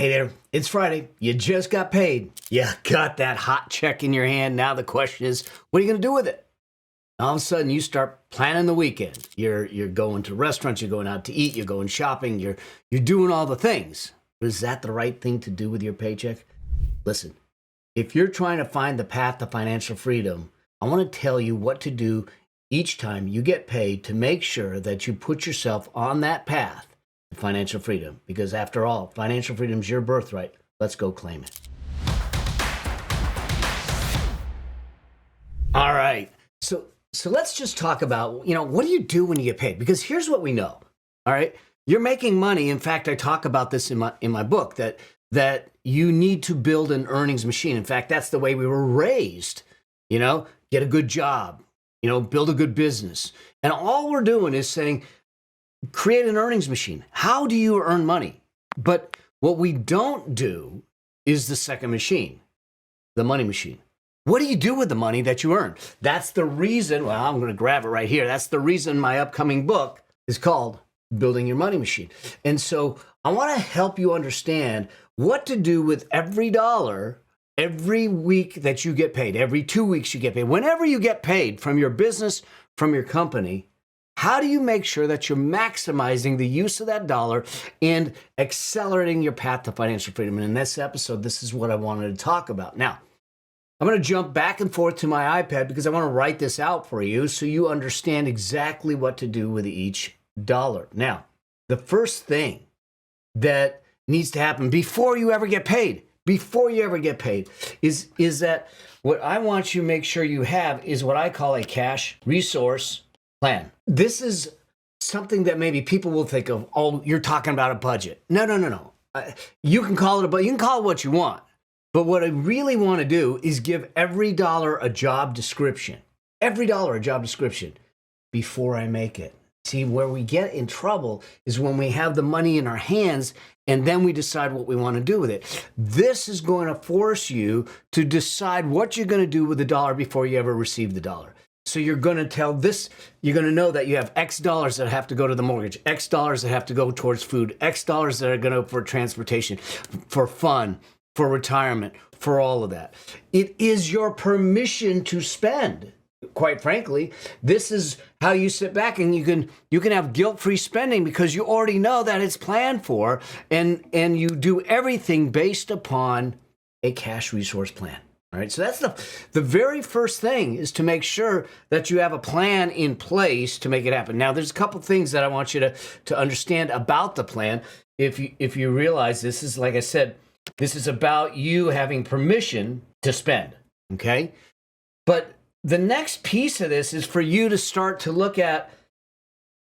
Hey there, it's Friday. You just got paid. You got that hot check in your hand. Now the question is, what are you going to do with it? All of a sudden, you start planning the weekend. You're going to restaurants, you're going out to eat, you're going shopping, you're doing all the things. But is that the right thing to do with your paycheck? Listen, if you're trying to find the path to financial freedom, I want to tell you what to do each time you get paid to make sure that you put yourself on that path to financial freedom. Because after all, financial freedom is your birthright. Let's go claim it. All right. So let's just talk about, what do you do when you get paid? Because here's what we know. All right. You're making money. In fact, I talk about this in my book that you need to build an earnings machine. In fact, that's the way we were raised. Get a good job, build a good business. And all we're doing is saying, create an earnings machine. How do you earn money? But what we don't do is the second machine, the money machine. What do you do with the money that you earn? That's the reason, well, I'm going to grab it right here. That's the reason my upcoming book is called Building Your Money Machine. And so I want to help you understand what to do with every dollar every week that you get paid, every 2 weeks you get paid, whenever you get paid from your business, from your company. How do you make sure that you're maximizing the use of that dollar and accelerating your path to financial freedom? And in this episode, this is what I wanted to talk about. Now, I'm going to jump back and forth to my iPad because I want to write this out for you so you understand exactly what to do with each dollar. Now, the first thing that needs to happen before you ever get paid, is that what I want you to make sure you have is what I call a cash resource plan. This is something that maybe people will think of, oh, you're talking about a budget. No. You can call it a budget. You can call it what you want. But what I really want to do is give every dollar a job description. Every dollar a job description before I make it. See, where we get in trouble is when we have the money in our hands and then we decide what we want to do with it. This is going to force you to decide what you're going to do with the dollar before you ever receive the dollar. So you're going to know that you have X dollars that have to go to the mortgage, X dollars that have to go towards food, X dollars that are going to go for transportation, for fun, for retirement, for all of that. It is your permission to spend. Quite frankly, this is how you sit back and you can have guilt-free spending because you already know that it's planned for, and you do everything based upon a cash resource plan. All right, so that's the very first thing, is to make sure that you have a plan in place to make it happen. Now, there's a couple things that I want you to understand about the plan. If you realize this is, like I said, this is about you having permission to spend, okay? But the next piece of this is for you to start to look at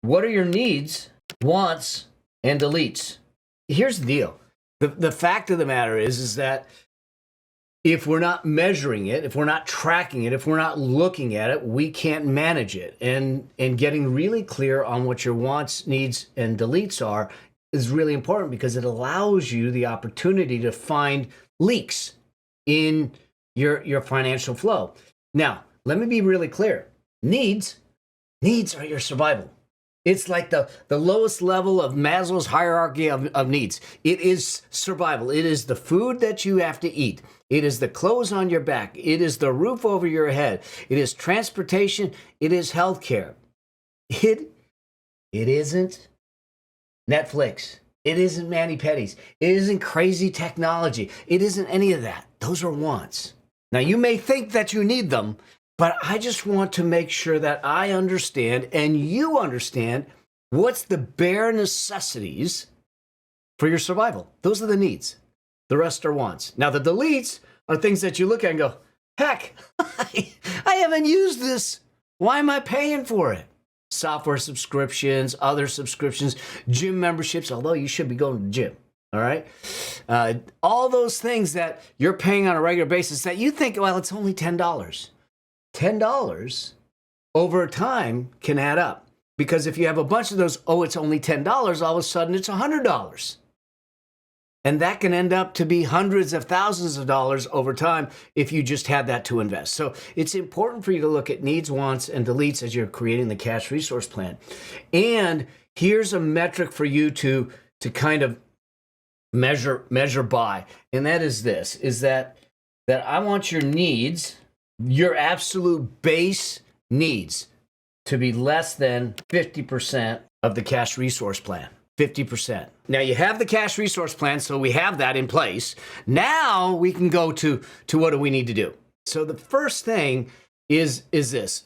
what are your needs, wants, and deletes. Here's the deal. The fact of the matter is that if we're not measuring it, if we're not tracking it, if we're not looking at it, we can't manage it. And getting really clear on what your wants, needs, and deletes are is really important because it allows you the opportunity to find leaks in your financial flow. Now, let me be really clear. Needs are your survival. It's like the lowest level of Maslow's hierarchy of needs. It is survival. It is the food that you have to eat. It is the clothes on your back. It is the roof over your head. It is transportation. It is healthcare. It isn't Netflix. It isn't mani-pedis. It isn't crazy technology. It isn't any of that. Those are wants. Now, you may think that you need them, but I just want to make sure that I understand and you understand what's the bare necessities for your survival. Those are the needs. The rest are wants. Now, the deletes are things that you look at and go, heck, I haven't used this. Why am I paying for it? Software subscriptions, other subscriptions, gym memberships, although you should be going to the gym, all right? All those things that you're paying on a regular basis that you think, well, it's only $10. $10 over time can add up. Because if you have a bunch of those, oh, it's only $10, all of a sudden it's $100. And that can end up to be hundreds of thousands of dollars over time if you just had that to invest. So it's important for you to look at needs, wants, and deletes as you're creating the cash resource plan. And here's a metric for you to kind of measure by, and that is this, is that I want your needs, your absolute base needs, to be less than 50% of the cash resource plan. 50%. Now you have the cash resource plan, so we have that in place. Now we can go to what do we need to do. So the first thing is this.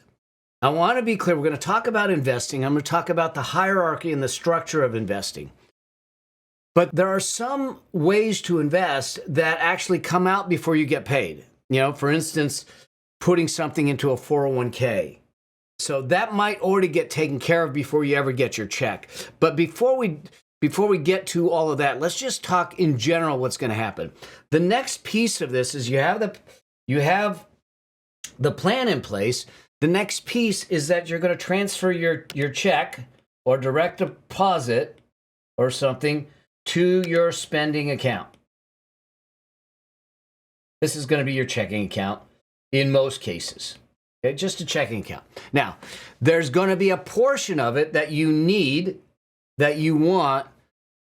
I want to be clear. We're going to talk about investing. I'm going to talk about the hierarchy and the structure of investing. But there are some ways to invest that actually come out before you get paid. For instance, putting something into a 401k. So that might already get taken care of before you ever get your check. But before we get to all of that, let's just talk in general what's going to happen. The next piece of this is you have the plan in place. The next piece is that you're going to transfer your check or direct deposit or something to your spending account. This is going to be your checking account in most cases. Okay, just a checking account. Now, there's going to be a portion of it that you need, that you want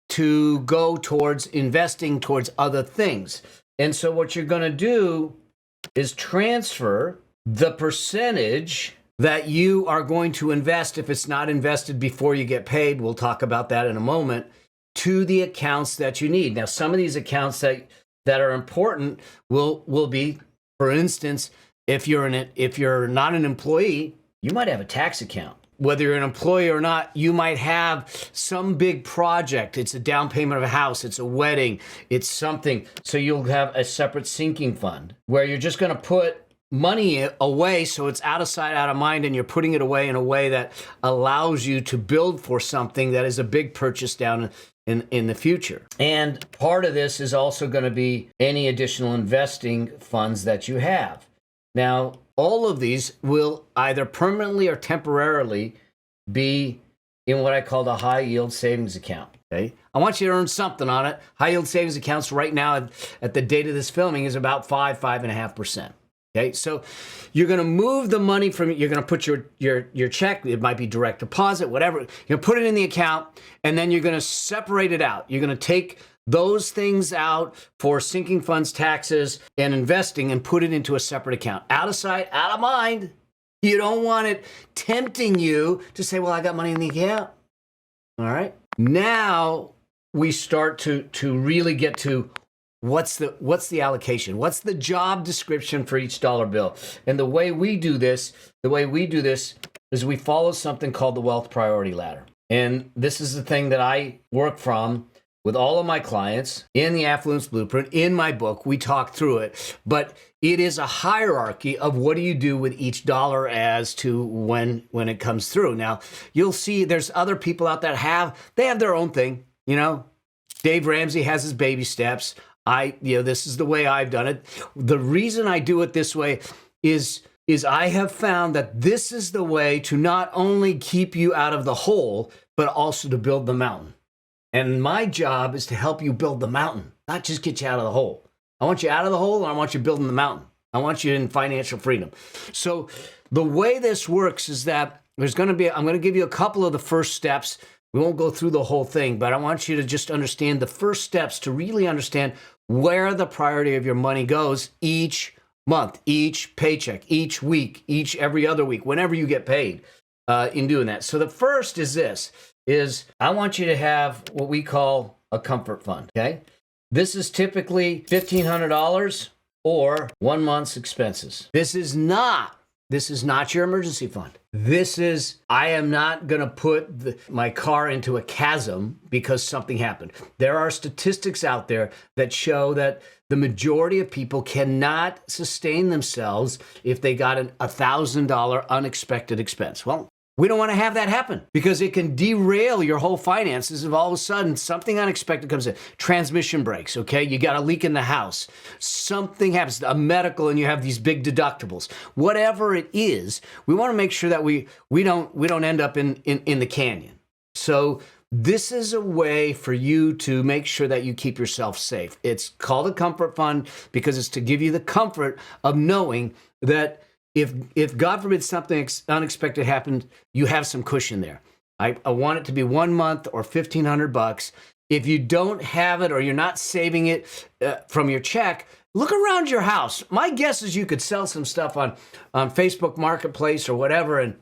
to go towards investing towards other things. And so what you're going to do is transfer the percentage that you are going to invest, if it's not invested before you get paid, we'll talk about that in a moment, to the accounts that you need. Now, some of these accounts that are important will be, for instance, if you're not an employee, you might have a tax account. Whether you're an employee or not, you might have some big project. It's a down payment of a house. It's a wedding. It's something. So you'll have a separate sinking fund where you're just going to put money away so it's out of sight, out of mind, and you're putting it away in a way that allows you to build for something that is a big purchase down in the future. And part of this is also going to be any additional investing funds that you have. Now, all of these will either permanently or temporarily be in what I call the high yield savings account. Okay, I want you to earn something on it. High yield savings accounts right now at the date of this filming is about 5.5%. Okay, so you're going to move the money from, you're going to put your check, it might be direct deposit, whatever. You're going to put it in the account, and then you're going to separate it out. You're going to take those things out for sinking funds, taxes, and investing, and put it into a separate account. Out of sight, out of mind. You don't want it tempting you to say, well, I got money in the account. All right. Now we start to really get to what's the allocation? What's the job description for each dollar bill? And the way we do this is we follow something called the wealth priority ladder. And this is the thing that I work from with all of my clients in the Affluence Blueprint. In my book, we talk through it, but it is a hierarchy of what do you do with each dollar as to when it comes through. Now, you'll see there's other people out there they have their own thing. Dave Ramsey has his baby steps. This is the way I've done it. The reason I do it this way is I have found that this is the way to not only keep you out of the hole, but also to build the mountain. And my job is to help you build the mountain, not just get you out of the hole. I want you out of the hole, and I want you building the mountain. I want you in financial freedom. So the way this works is that I'm going to give you a couple of the first steps. We won't go through the whole thing, but I want you to just understand the first steps to really understand where the priority of your money goes each month, each paycheck, each week, every other week, whenever you get paid in doing that. So the first is I want you to have what we call a comfort fund, okay? This is typically $1,500 or 1 month's expenses. This is not your emergency fund. I am not going to put my car into a chasm because something happened. There are statistics out there that show that the majority of people cannot sustain themselves if they got a $1,000 unexpected expense. Well, we don't want to have that happen because it can derail your whole finances if all of a sudden something unexpected comes in. Transmission breaks, okay? You got a leak in the house. Something happens, a medical, and you have these big deductibles. Whatever it is, we want to make sure that we don't end up in the canyon. So this is a way for you to make sure that you keep yourself safe. It's called a comfort fund because it's to give you the comfort of knowing that if God forbid something unexpected happened, you have some cushion there. I want it to be 1 month or $1,500 If you don't have it or you're not saving it from your check, look around your house. My guess is you could sell some stuff on Facebook Marketplace or whatever and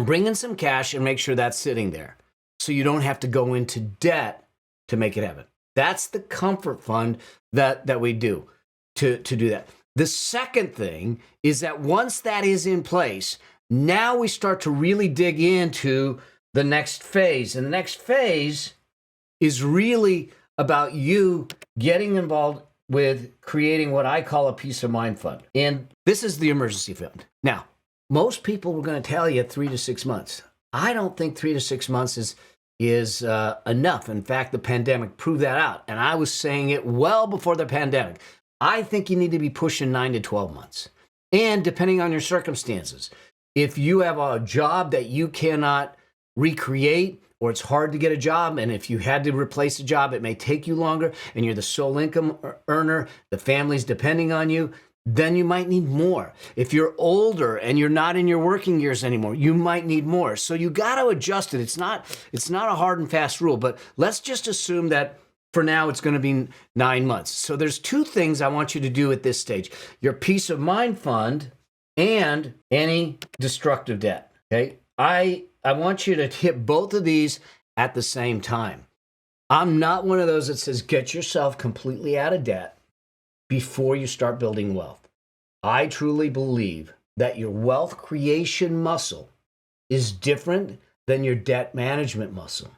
bring in some cash and make sure that's sitting there so you don't have to go into debt to make it happen. That's the comfort fund that we do to do that. The second thing is that once that is in place, now we start to really dig into the next phase. And the next phase is really about you getting involved with creating what I call a peace of mind fund. And this is the emergency fund. Now, most people were going to tell you 3 to 6 months. I don't think 3 to 6 months is enough. In fact, the pandemic proved that out. And I was saying it well before the pandemic. I think you need to be pushing 9 to 12 months. And depending on your circumstances, if you have a job that you cannot recreate, or it's hard to get a job, and if you had to replace a job, it may take you longer, and you're the sole income earner, the family's depending on you, then you might need more. If you're older and you're not in your working years anymore, you might need more. So you got to adjust it. It's not a hard and fast rule, but let's just assume that for now it's going to be 9 months. So there's 2 things I want you to do at this stage: your peace of mind fund and any destructive debt. Okay? I want you to hit both of these at the same time. I'm not one of those that says get yourself completely out of debt before you start building wealth. I truly believe that your wealth creation muscle is different than your debt management muscle.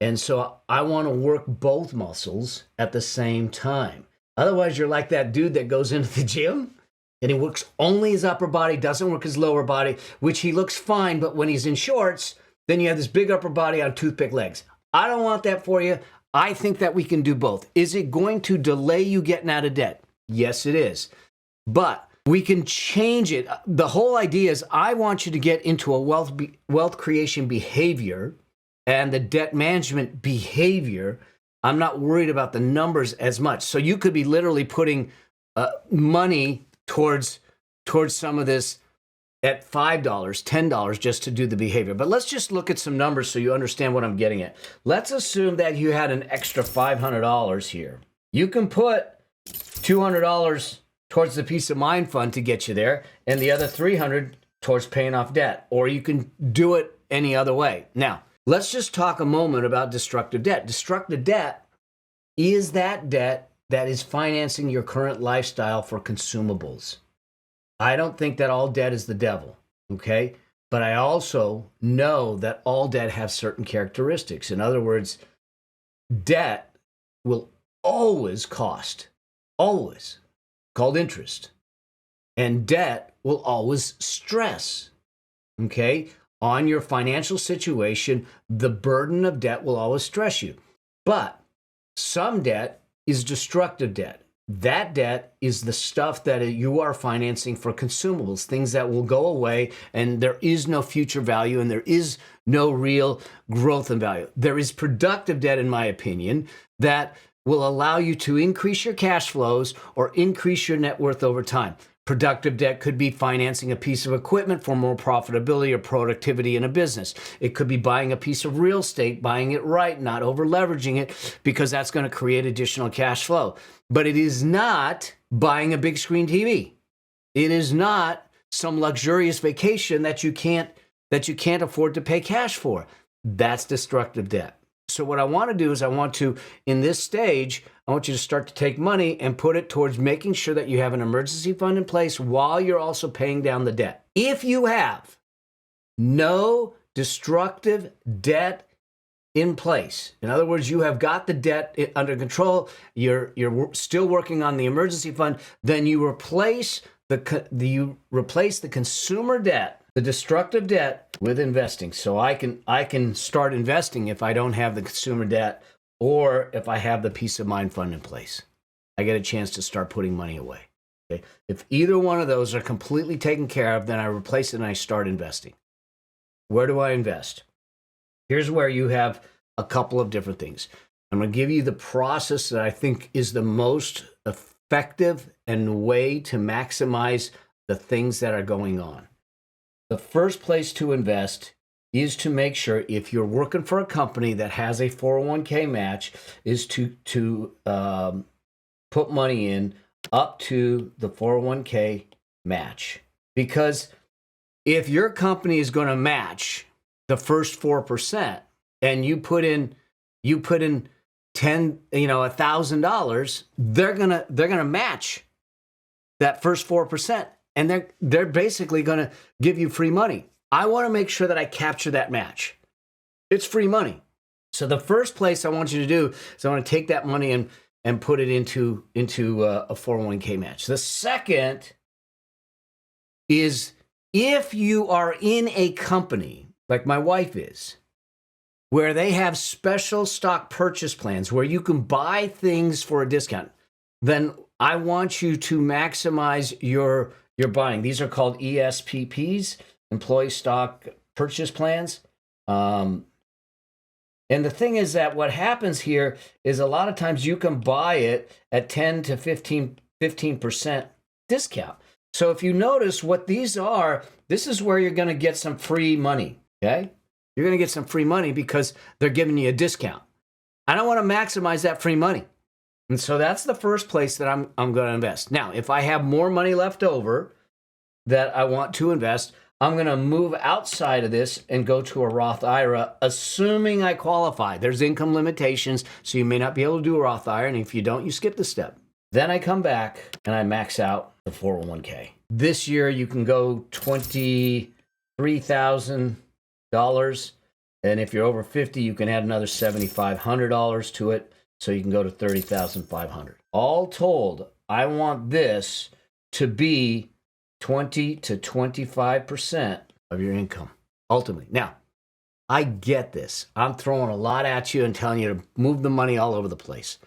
And so I want to work both muscles at the same time. Otherwise, you're like that dude that goes into the gym and he works only his upper body, doesn't work his lower body, which he looks fine, but when he's in shorts, then you have this big upper body on toothpick legs. I don't want that for you. I think that we can do both. Is it going to delay you getting out of debt? Yes, it is. But we can change it. The whole idea is I want you to get into a wealth creation behavior and the debt management behavior. I'm not worried about the numbers as much. So you could be literally putting money towards some of this at $5, $10 just to do the behavior. But let's just look at some numbers so you understand what I'm getting at. Let's assume that you had an extra $500 here. You can put $200 towards the peace of mind fund to get you there, and the other $300 towards paying off debt, or you can do it any other way. Now, let's just talk a moment about destructive debt. Destructive debt is that debt that is financing your current lifestyle for consumables. I don't think that all debt is the devil, okay? But I also know that all debt has certain characteristics. In other words, debt will always cost, always, called interest. And debt will always stress, okay? On your financial situation, the burden of debt will always stress you. But some debt is destructive debt. That debt is the stuff that you are financing for consumables, things that will go away and there is no future value and there is no real growth in value. There is productive debt, in my opinion, that will allow you to increase your cash flows or increase your net worth over time. Productive debt could be financing a piece of equipment for more profitability or productivity in a business. It could be buying a piece of real estate, buying it right, not over leveraging it, because that's going to create additional cash flow. But it is not buying a big screen TV. It is not some luxurious vacation that you can't afford to pay cash for. That's destructive debt. So what I want to do is in this stage, I want you to start to take money and put it towards making sure that you have an emergency fund in place while you're also paying down the debt. If you have no destructive debt in place, in other words, you have got the debt under control, you're still working on the emergency fund, then you replace the consumer debt, the destructive debt, with investing. So I can start investing if I don't have the consumer debt or if I have the peace of mind fund in place. I get a chance to start putting money away. Okay? If either one of those are completely taken care of, then I replace it and I start investing. Where do I invest? Here's where you have a couple of different things. I'm going to give you the process that I think is the most effective and way to maximize the things that are going on. The first place to invest is to make sure if you're working for a company that has a 401k match is to put money in up to the 401k match. Because if your company is going to match the first 4% and you put in $1,000, they're gonna match that first 4%, and they're basically gonna give you free money. I want to make sure that I capture that match. It's free money. So the first place I want you to do is I want to take that money and put it into a 401k match. The second is if you are in a company like my wife is, where they have special stock purchase plans where you can buy things for a discount, then I want you to maximize your buying. These are called ESPPs, employee stock purchase plans. And the thing is that what happens here is a lot of times you can buy it at 10 to 15% discount. So if you notice what these are, this is where you're going to get some free money, okay? You're going to get some free money because they're giving you a discount. I don't want to maximize that free money. And so that's the first place that I'm going to invest. Now, if I have more money left over that I want to invest, I'm going to move outside of this and go to a Roth IRA, assuming I qualify. There's income limitations, so you may not be able to do a Roth IRA, and if you don't, you skip the step. Then I come back and I max out the 401k. This year, you can go $23,000. And if you're over 50, you can add another $7,500 to it. So you can go to $30,500. All told, I want this to be 20 to 25% of your income, ultimately. Now, I get this. I'm throwing a lot at you and telling you to move the money all over the place.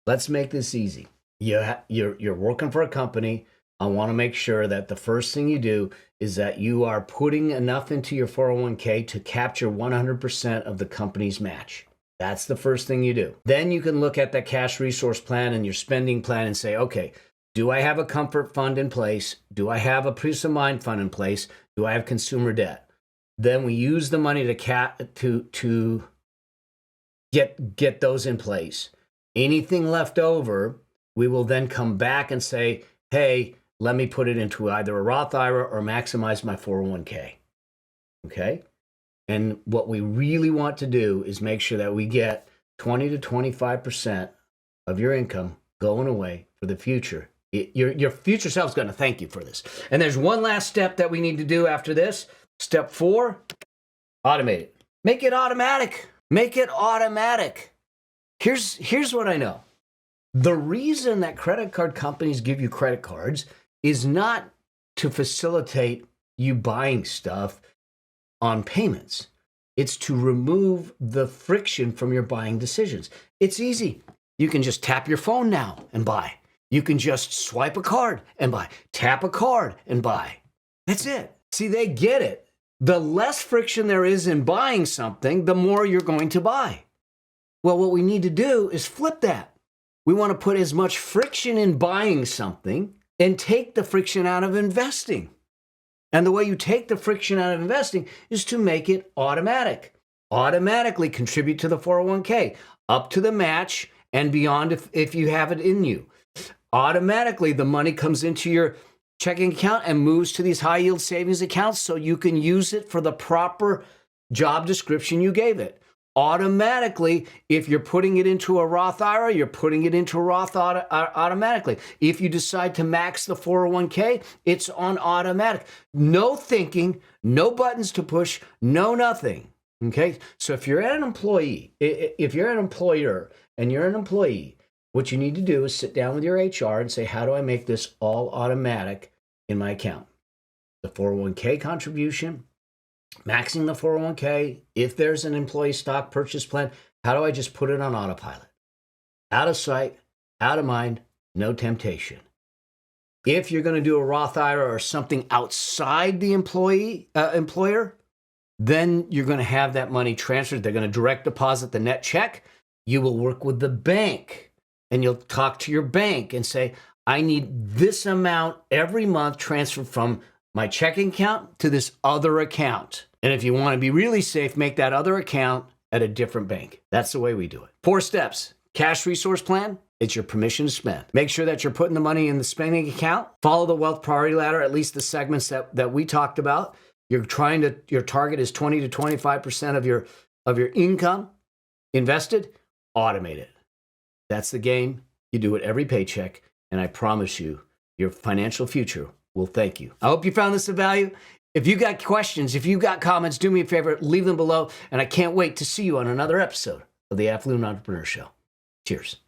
Let's make this easy. You're working for a company. I want to make sure that the first thing you do is that you are putting enough into your 401k to capture 100% of the company's match. That's the first thing you do. Then you can look at that cash resource plan and your spending plan and say, okay, do I have a comfort fund in place? Do I have a peace of mind fund in place? Do I have consumer debt? Then we use the money to get those in place. Anything left over, we will then come back and say, hey, let me put it into either a Roth IRA or maximize my 401k. Okay? And what we really want to do is make sure that we get 20 to 25% of your income going away for the future. Your future self is going to thank you for this. And there's one last step that we need to do after this. Step 4, automate it. Make it automatic. Make it automatic. Here's what I know. The reason that credit card companies give you credit cards is not to facilitate you buying stuff on payments. It's to remove the friction from your buying decisions. It's easy. You can just tap your phone now and buy. You can just swipe a card and buy. Tap a card and buy. That's it. See, they get it. The less friction there is in buying something, the more you're going to buy. Well, what we need to do is flip that. We want to put as much friction in buying something and take the friction out of investing. And the way you take the friction out of investing is to make it automatic. Automatically contribute to the 401k, up to the match and beyond if you have it in you. Automatically, the money comes into your checking account and moves to these high yield savings accounts so you can use it for the proper job description you gave it. Automatically, if you're putting it into a Roth IRA, you're putting it into a Roth automatically. If you decide to max the 401k, it's on automatic. No thinking, no buttons to push, no nothing. Okay? So if you're an employee, if you're an employer and you're an employee, what you need to do is sit down with your HR and say, how do I make this all automatic in my account? The 401k contribution, maxing the 401k, if there's an employee stock purchase plan, how do I just put it on autopilot? Out of sight, out of mind, no temptation. If you're going to do a Roth IRA or something outside the employer, then you're going to have that money transferred. They're going to direct deposit the net check. You will work with the bank and you'll talk to your bank and say, I need this amount every month transferred from my checking account to this other account. And if you want to be really safe, make that other account at a different bank. That's the way we do it. 4 steps. Cash resource plan. It's your permission to spend. Make sure that you're putting the money in the spending account. Follow the wealth priority ladder, at least the segments that we talked about. Your target is 20 to 25% of your income invested. Automate it. That's the game. You do it every paycheck, and I promise you, your financial future will thank you. I hope you found this of value. If you got questions, if you got comments, do me a favor, leave them below, and I can't wait to see you on another episode of the Affluent Entrepreneur Show. Cheers.